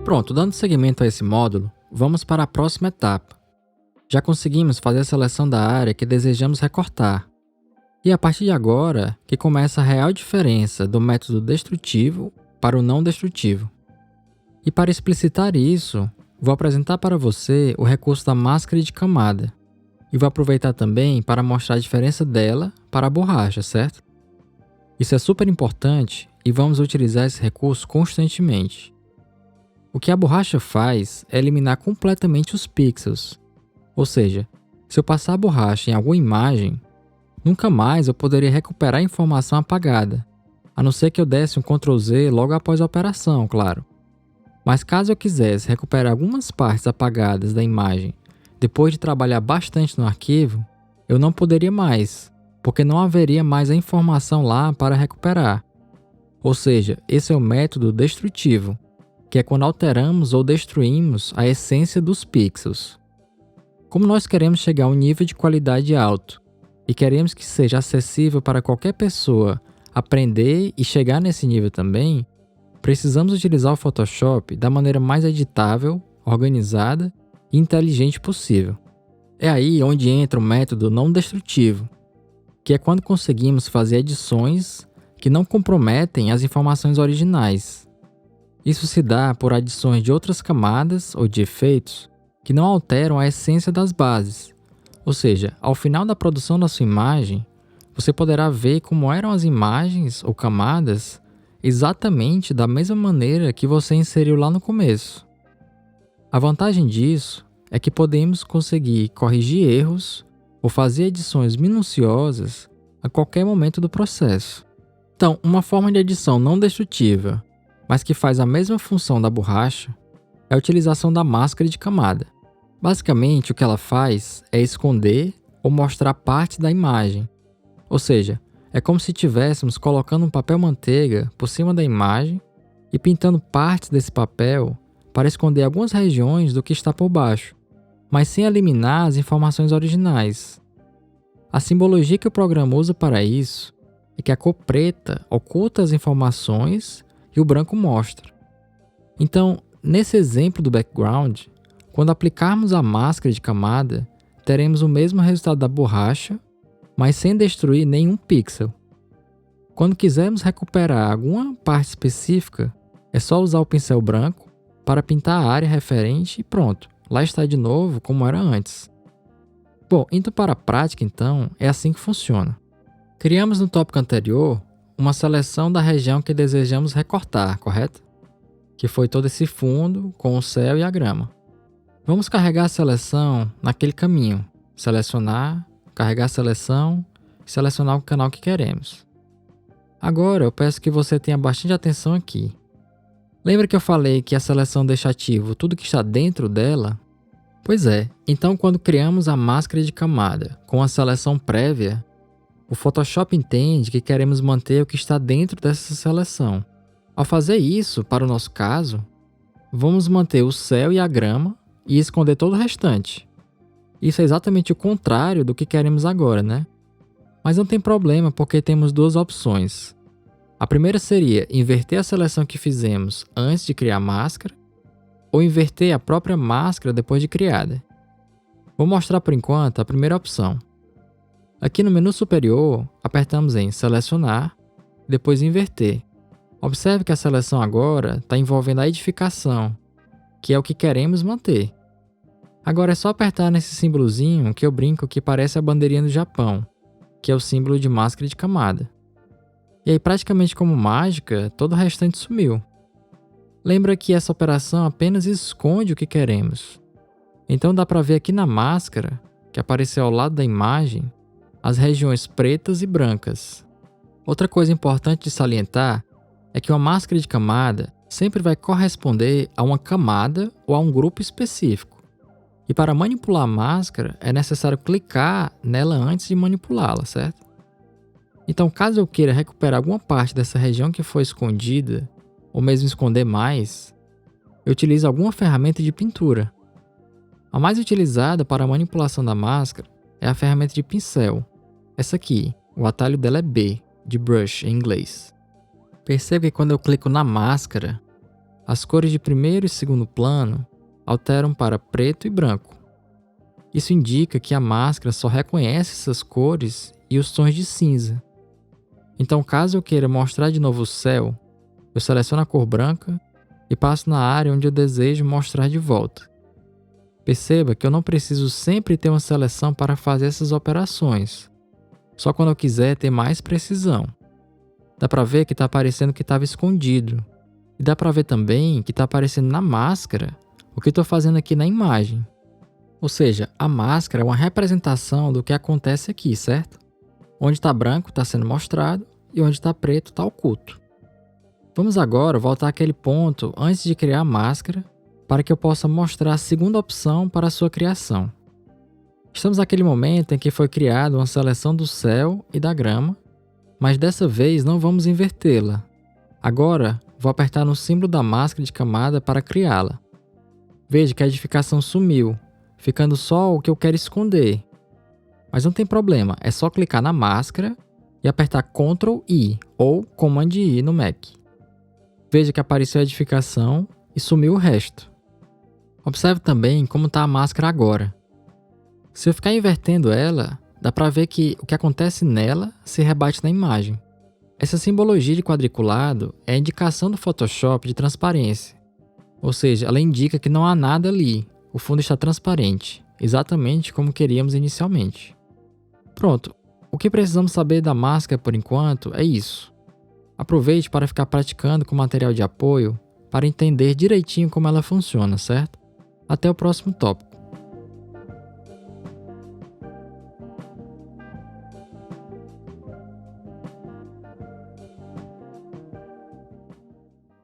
Pronto, dando seguimento a esse módulo, vamos para a próxima etapa. Já conseguimos fazer a seleção da área que desejamos recortar. E a partir de agora, que começa a real diferença do método destrutivo para o não destrutivo. E para explicitar isso, vou apresentar para você o recurso da máscara de camada. E vou aproveitar também para mostrar a diferença dela para a borracha, certo? Isso é super importante e vamos utilizar esse recurso constantemente. O que a borracha faz é eliminar completamente os pixels. Ou seja, se eu passar a borracha em alguma imagem, nunca mais eu poderia recuperar a informação apagada, a não ser que eu desse um Ctrl Z logo após a operação, claro. Mas caso eu quisesse recuperar algumas partes apagadas da imagem depois de trabalhar bastante no arquivo, eu não poderia mais, porque não haveria mais a informação lá para recuperar. Ou seja, esse é o método destrutivo, que é quando alteramos ou destruímos a essência dos pixels. Como nós queremos chegar a um nível de qualidade alto e queremos que seja acessível para qualquer pessoa aprender e chegar nesse nível também, precisamos utilizar o Photoshop da maneira mais editável, organizada e inteligente possível. É aí onde entra o método não destrutivo, que é quando conseguimos fazer edições que não comprometem as informações originais. Isso se dá por adições de outras camadas ou de efeitos que não alteram a essência das bases. Ou seja, ao final da produção da sua imagem, você poderá ver como eram as imagens ou camadas exatamente da mesma maneira que você inseriu lá no começo. A vantagem disso é que podemos conseguir corrigir erros ou fazer edições minuciosas a qualquer momento do processo. Então, uma forma de edição não destrutiva, mas que faz a mesma função da borracha, é a utilização da máscara de camada. Basicamente, o que ela faz é esconder ou mostrar partes da imagem. Ou seja, é como se estivéssemos colocando um papel manteiga por cima da imagem e pintando partes desse papel para esconder algumas regiões do que está por baixo, mas sem eliminar as informações originais. A simbologia que o programa usa para isso é que a cor preta oculta as informações e o branco mostra. Então, nesse exemplo do background, quando aplicarmos a máscara de camada, teremos o mesmo resultado da borracha, mas sem destruir nenhum pixel. Quando quisermos recuperar alguma parte específica, é só usar o pincel branco para pintar a área referente e pronto, lá está de novo como era antes. Bom, indo para a prática então, é assim que funciona. Criamos no tópico anterior uma seleção da região que desejamos recortar, correto? Que foi todo esse fundo com o céu e a grama. Vamos carregar a seleção naquele caminho, selecionar, carregar a seleção e selecionar o canal que queremos. Agora eu peço que você tenha bastante atenção aqui. Lembra que eu falei que a seleção deixa ativo tudo que está dentro dela? Pois é, então quando criamos a máscara de camada com a seleção prévia, o Photoshop entende que queremos manter o que está dentro dessa seleção. Ao fazer isso, para o nosso caso, vamos manter o céu e a grama e esconder todo o restante. Isso é exatamente o contrário do que queremos agora, né? Mas não tem problema porque temos duas opções. A primeira seria inverter a seleção que fizemos antes de criar a máscara, ou inverter a própria máscara depois de criada. Vou mostrar por enquanto a primeira opção. Aqui no menu superior, apertamos em Selecionar, depois Inverter. Observe que a seleção agora está envolvendo a edificação, que é o que queremos manter. Agora é só apertar nesse símbolozinho que eu brinco que parece a bandeirinha do Japão, que é o símbolo de máscara de camada. E aí, praticamente como mágica, todo o restante sumiu. Lembra que essa operação apenas esconde o que queremos. Então dá para ver aqui na máscara, que apareceu ao lado da imagem, as regiões pretas e brancas. Outra coisa importante de salientar é que uma máscara de camada sempre vai corresponder a uma camada ou a um grupo específico. E para manipular a máscara, é necessário clicar nela antes de manipulá-la, certo? Então, caso eu queira recuperar alguma parte dessa região que foi escondida, ou mesmo esconder mais, eu utilizo alguma ferramenta de pintura. A mais utilizada para a manipulação da máscara é a ferramenta de pincel. Essa aqui, o atalho dela é B, de brush em inglês. Perceba que quando eu clico na máscara, as cores de primeiro e segundo plano alteram para preto e branco. Isso indica que a máscara só reconhece essas cores e os tons de cinza. Então, caso eu queira mostrar de novo o céu, eu seleciono a cor branca e passo na área onde eu desejo mostrar de volta. Perceba que eu não preciso sempre ter uma seleção para fazer essas operações, só quando eu quiser ter mais precisão. Dá para ver que está aparecendo que estava escondido, e dá para ver também que está aparecendo na máscara o que estou fazendo aqui na imagem. Ou seja, a máscara é uma representação do que acontece aqui, certo? Onde está branco está sendo mostrado e onde está preto está oculto. Vamos agora voltar àquele ponto antes de criar a máscara para que eu possa mostrar a segunda opção para a sua criação. Estamos naquele momento em que foi criada uma seleção do céu e da grama, mas dessa vez não vamos invertê-la. Agora, vou apertar no símbolo da máscara de camada para criá-la. Veja que a edificação sumiu, ficando só o que eu quero esconder. Mas não tem problema, é só clicar na máscara e apertar Ctrl I ou Command I no Mac. Veja que apareceu a edificação e sumiu o resto. Observe também como está a máscara agora. Se eu ficar invertendo ela, dá para ver que o que acontece nela se rebate na imagem. Essa simbologia de quadriculado é a indicação do Photoshop de transparência. Ou seja, ela indica que não há nada ali, o fundo está transparente, exatamente como queríamos inicialmente. Pronto, o que precisamos saber da máscara por enquanto é isso. Aproveite para ficar praticando com material de apoio para entender direitinho como ela funciona, certo? Até o próximo tópico.